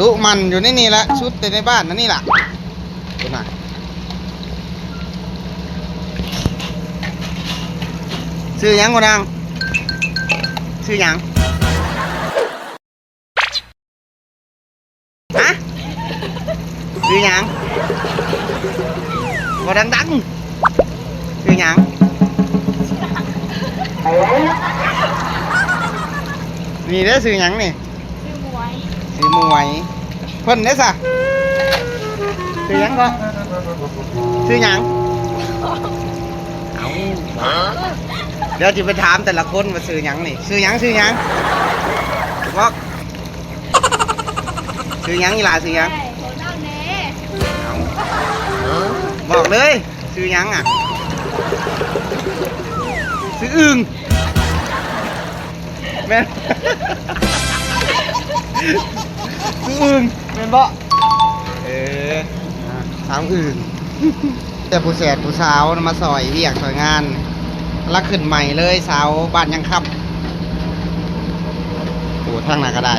ดุมันอยู่ในนี่แหละชุดแต่ในบ้านนั่นนี่แหละดูหน่อยชื่อหยังกูดังชื่อหยังฮะชื่อหยังกูดังชื่อหยังนี่เด้อชื่อหยังนี่ชื่อมวยเพิ่นเด้อซะชื่อหยังก็ชื่อหยังเอาเดี๋ยวจะไปถามแต่ละคนว่าชื่อหยังนี่ชื่อหยังบอกชื่อหยังอีหล่าชื่อหยังเอาบอกเลยชื่อหยังอ่ะชื่ออึ่งแม่นชื่ออึ่งแม่นบ่ถามอึ่งแต่ผู้แสดผู้สาวมาซอยเรียกซอยงานลักขึ้นใหม่เลยสาวบ้านยังครับโอ้ทางไหนก็ได้